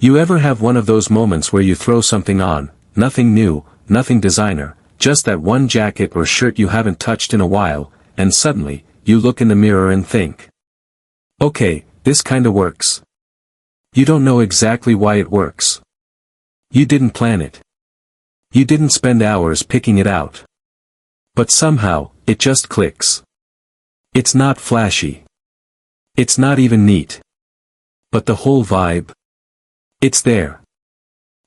You ever have one of those moments where you throw something on, nothing new, nothing designer, just that one jacket or shirt you haven't touched in a while, and suddenly, you look in the mirror and think, okay, this kinda works. You don't know exactly why it works. You didn't plan it. You didn't spend hours picking it out. But somehow, it just clicks. It's not flashy. It's not even neat. But the whole vibe? It's there.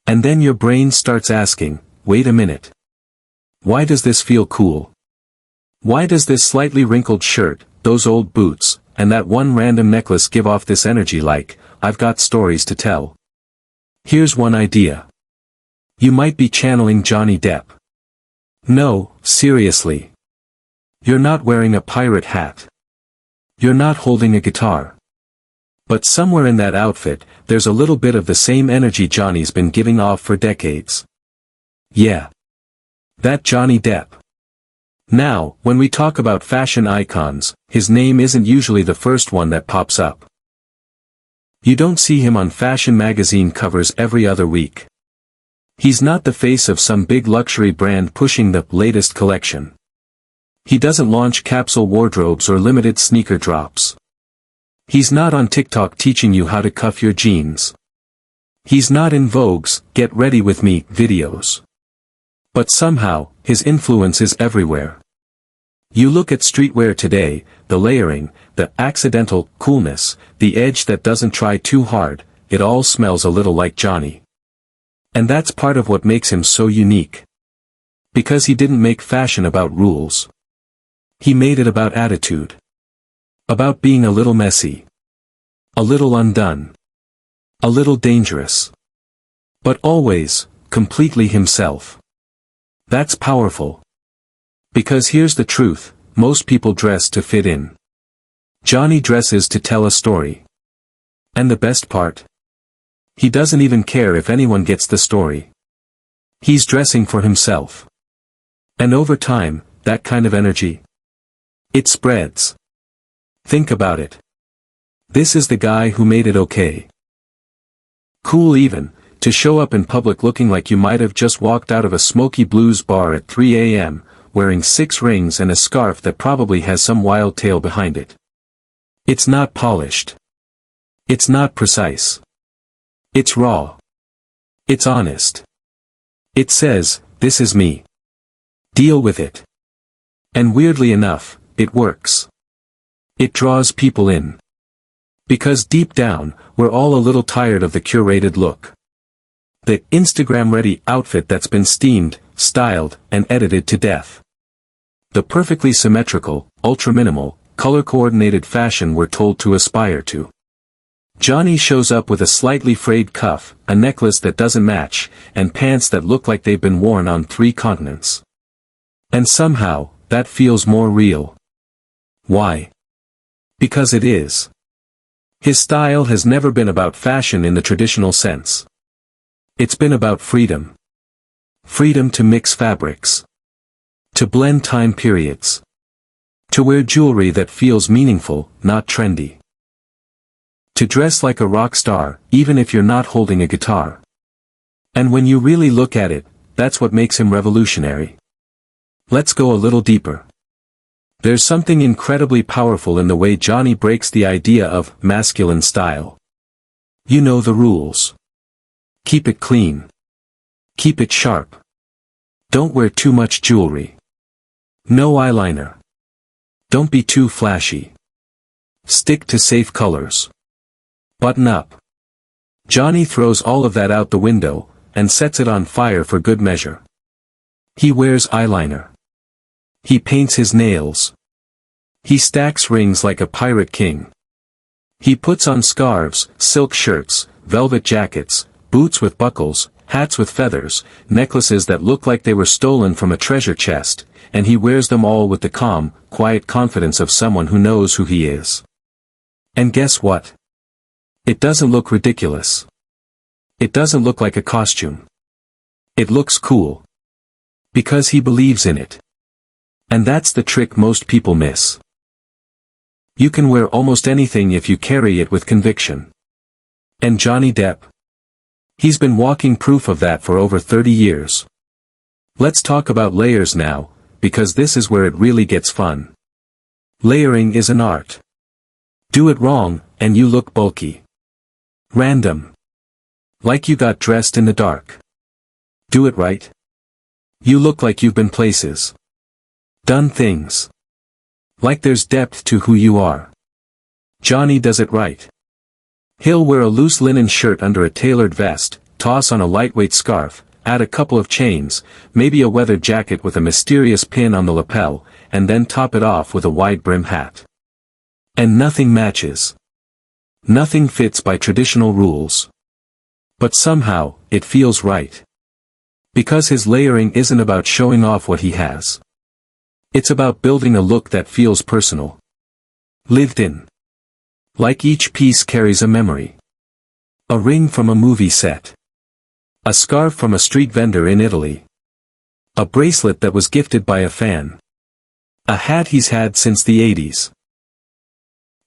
And then your brain starts asking, wait a minute. Why does this feel cool? Why does this slightly wrinkled shirt, those old boots, and that one random necklace give off this energy like, I've got stories to tell? Here's one idea. You might be channeling Johnny Depp. No, seriously. You're not wearing a pirate hat. You're not holding a guitar. But somewhere in that outfit, there's a little bit of the same energy Johnny's been giving off for decades. Yeah. That Johnny Depp. Now, when we talk about fashion icons, his name isn't usually the first one that pops up. You don't see him on fashion magazine covers every other week. He's not the face of some big luxury brand pushing the latest collection. He doesn't launch capsule wardrobes or limited sneaker drops. He's not on TikTok teaching you how to cuff your jeans. He's not in Vogue's "Get Ready With Me" videos. But somehow, his influence is everywhere. You look at streetwear today, the layering, the accidental coolness, the edge that doesn't try too hard, it all smells a little like Johnny. And that's part of what makes him so unique. Because he didn't make fashion about rules. He made it about attitude. About being a little messy. A little undone. A little dangerous. But always, completely himself. That's powerful. Because here's the truth, most people dress to fit in. Johnny dresses to tell a story. And the best part? He doesn't even care if anyone gets the story. He's dressing for himself. And over time, that kind of energy, it spreads. Think about it. This is the guy who made it okay. Cool even, to show up in public looking like you might have just walked out of a smoky blues bar at 3 a.m., wearing 6 rings and a scarf that probably has some wild tale behind it. It's not polished. It's not precise. It's raw. It's honest. It says, this is me. Deal with it. And weirdly enough, it works. It draws people in. Because deep down, we're all a little tired of the curated look. The Instagram-ready outfit that's been steamed, styled, and edited to death. The perfectly symmetrical, ultra-minimal, color-coordinated fashion we're told to aspire to. Johnny shows up with a slightly frayed cuff, a necklace that doesn't match, and pants that look like they've been worn on 3 continents. And somehow, that feels more real. Why? Because it is. His style has never been about fashion in the traditional sense. It's been about freedom. Freedom to mix fabrics. To blend time periods. To wear jewelry that feels meaningful, not trendy. To dress like a rock star, even if you're not holding a guitar. And when you really look at it, that's what makes him revolutionary. Let's go a little deeper. There's something incredibly powerful in the way Johnny breaks the idea of masculine style. You know the rules. Keep it clean. Keep it sharp. Don't wear too much jewelry. No eyeliner. Don't be too flashy. Stick to safe colors. Button up. Johnny throws all of that out the window, and sets it on fire for good measure. He wears eyeliner. He paints his nails. He stacks rings like a pirate king. He puts on scarves, silk shirts, velvet jackets, boots with buckles, hats with feathers, necklaces that look like they were stolen from a treasure chest, and he wears them all with the calm, quiet confidence of someone who knows who he is. And guess what? It doesn't look ridiculous. It doesn't look like a costume. It looks cool. Because he believes in it. And that's the trick most people miss. You can wear almost anything if you carry it with conviction. And Johnny Depp? He's been walking proof of that for over 30 years. Let's talk about layers now, because this is where it really gets fun. Layering is an art. Do it wrong, and you look bulky. Random. Like you got dressed in the dark. Do it right. You look like you've been places. Done things. Like there's depth to who you are. Johnny does it right. He'll wear a loose linen shirt under a tailored vest, toss on a lightweight scarf, add a couple of chains, maybe a weather jacket with a mysterious pin on the lapel, and then top it off with a wide-brim hat. And nothing matches. Nothing fits by traditional rules. But somehow, it feels right. Because his layering isn't about showing off what he has. It's about building a look that feels personal. Lived in. Like each piece carries a memory. A ring from a movie set. A scarf from a street vendor in Italy. A bracelet that was gifted by a fan. A hat he's had since the 80s.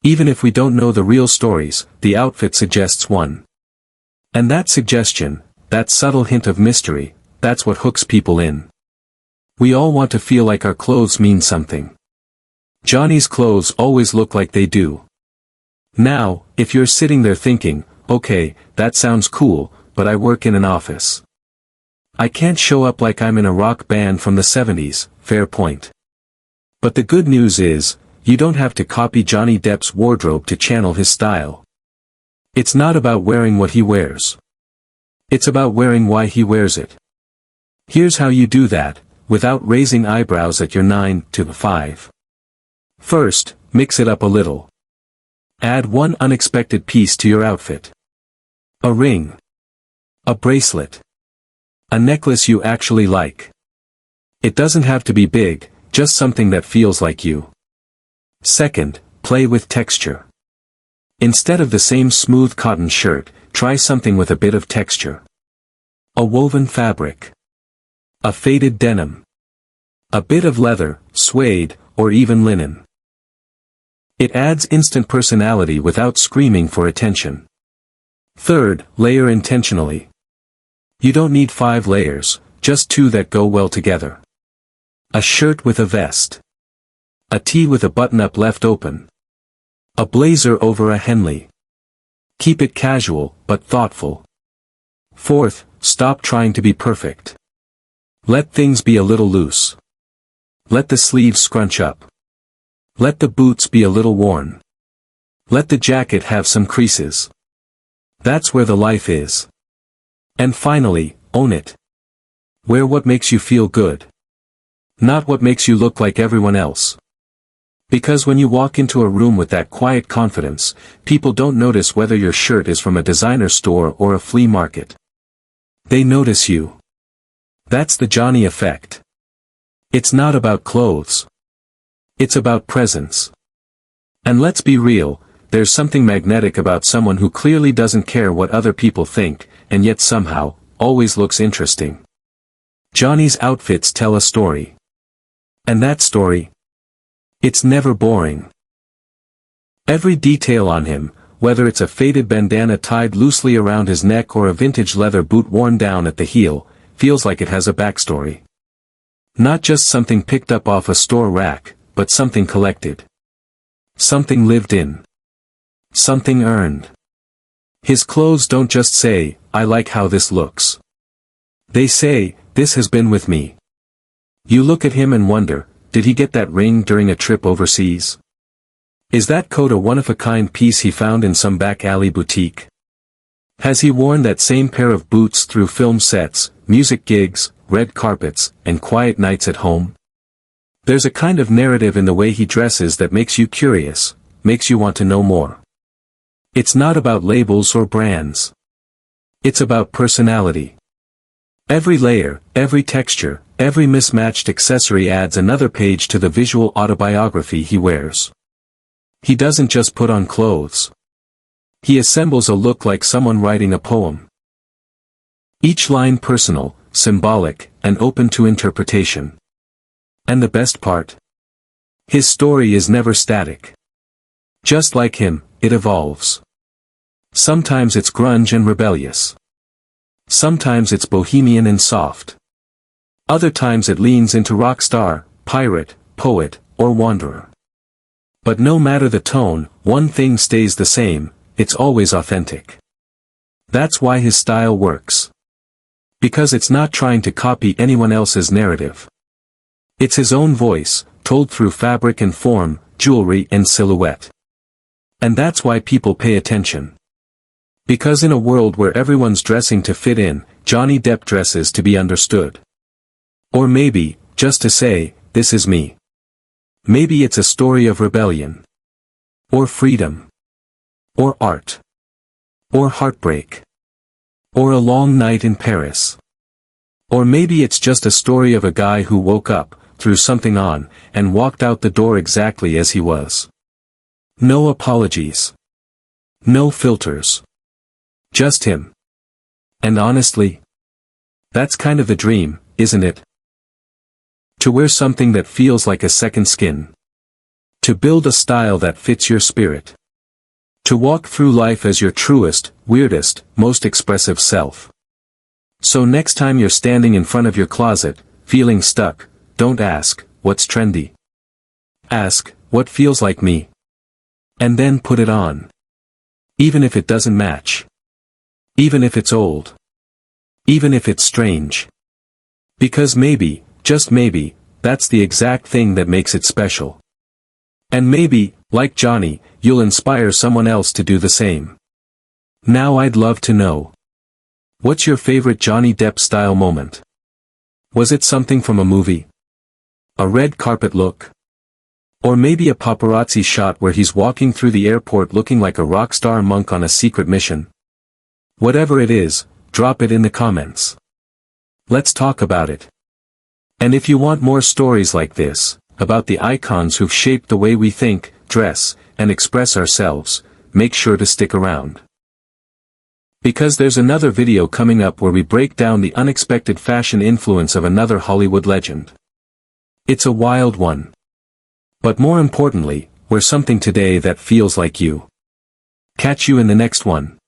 Even if we don't know the real stories, the outfit suggests one. And that suggestion, that subtle hint of mystery, that's what hooks people in. We all want to feel like our clothes mean something. Johnny's clothes always look like they do. Now, if you're sitting there thinking, okay, that sounds cool, but I work in an office. I can't show up like I'm in a rock band from the 70s, fair point. But the good news is, you don't have to copy Johnny Depp's wardrobe to channel his style. It's not about wearing what he wears. It's about wearing why he wears it. Here's how you do that, without raising eyebrows at your 9 to 5. First, mix it up a little. Add one unexpected piece to your outfit. A ring. A bracelet. A necklace you actually like. It doesn't have to be big, just something that feels like you. Second, play with texture. Instead of the same smooth cotton shirt, try something with a bit of texture. A woven fabric. A faded denim. A bit of leather, suede, or even linen. It adds instant personality without screaming for attention. Third, layer intentionally. You don't need 5 layers, just 2 that go well together. A shirt with a vest. A tee with a button-up left open. A blazer over a Henley. Keep it casual, but thoughtful. Fourth, stop trying to be perfect. Let things be a little loose. Let the sleeves scrunch up. Let the boots be a little worn. Let the jacket have some creases. That's where the life is. And finally, own it. Wear what makes you feel good. Not what makes you look like everyone else. Because when you walk into a room with that quiet confidence, people don't notice whether your shirt is from a designer store or a flea market. They notice you. That's the Johnny effect. It's not about clothes. It's about presence. And let's be real, there's something magnetic about someone who clearly doesn't care what other people think, and yet somehow, always looks interesting. Johnny's outfits tell a story. And that story? It's never boring. Every detail on him, whether it's a faded bandana tied loosely around his neck or a vintage leather boot worn down at the heel, feels like it has a backstory. Not just something picked up off a store rack, but something collected. Something lived in. Something earned. His clothes don't just say, I like how this looks. They say, this has been with me. You look at him and wonder, did he get that ring during a trip overseas? Is that coat a one-of-a-kind piece he found in some back alley boutique? Has he worn that same pair of boots through film sets, music gigs, red carpets, and quiet nights at home? There's a kind of narrative in the way he dresses that makes you curious, makes you want to know more. It's not about labels or brands. It's about personality. Every layer, every texture, every mismatched accessory adds another page to the visual autobiography he wears. He doesn't just put on clothes. He assembles a look like someone writing a poem. Each line personal, symbolic, and open to interpretation. And the best part? His story is never static. Just like him, it evolves. Sometimes it's grunge and rebellious. Sometimes it's bohemian and soft. Other times it leans into rock star, pirate, poet, or wanderer. But no matter the tone, one thing stays the same: it's always authentic. That's why his style works. Because it's not trying to copy anyone else's narrative. It's his own voice, told through fabric and form, jewelry and silhouette. And that's why people pay attention. Because in a world where everyone's dressing to fit in, Johnny Depp dresses to be understood. Or maybe, just to say, this is me. Maybe it's a story of rebellion. Or freedom. Or art. Or heartbreak. Or a long night in Paris. Or maybe it's just a story of a guy who woke up, threw something on, and walked out the door exactly as he was. No apologies. No filters. Just him. And honestly, that's kind of the dream, isn't it? To wear something that feels like a second skin. To build a style that fits your spirit. To walk through life as your truest, weirdest, most expressive self. So next time you're standing in front of your closet, feeling stuck, don't ask, what's trendy? Ask, what feels like me? And then put it on. Even if it doesn't match. Even if it's old. Even if it's strange. Because maybe, just maybe, that's the exact thing that makes it special. And maybe, like Johnny, you'll inspire someone else to do the same. Now I'd love to know. What's your favorite Johnny Depp style moment? Was it something from a movie? A red carpet look? Or maybe a paparazzi shot where he's walking through the airport looking like a rock star monk on a secret mission? Whatever it is, drop it in the comments. Let's talk about it. And if you want more stories like this, about the icons who've shaped the way we think, dress, and express ourselves, make sure to stick around. Because there's another video coming up where we break down the unexpected fashion influence of another Hollywood legend. It's a wild one. But more importantly, wear something today that feels like you. Catch you in the next one.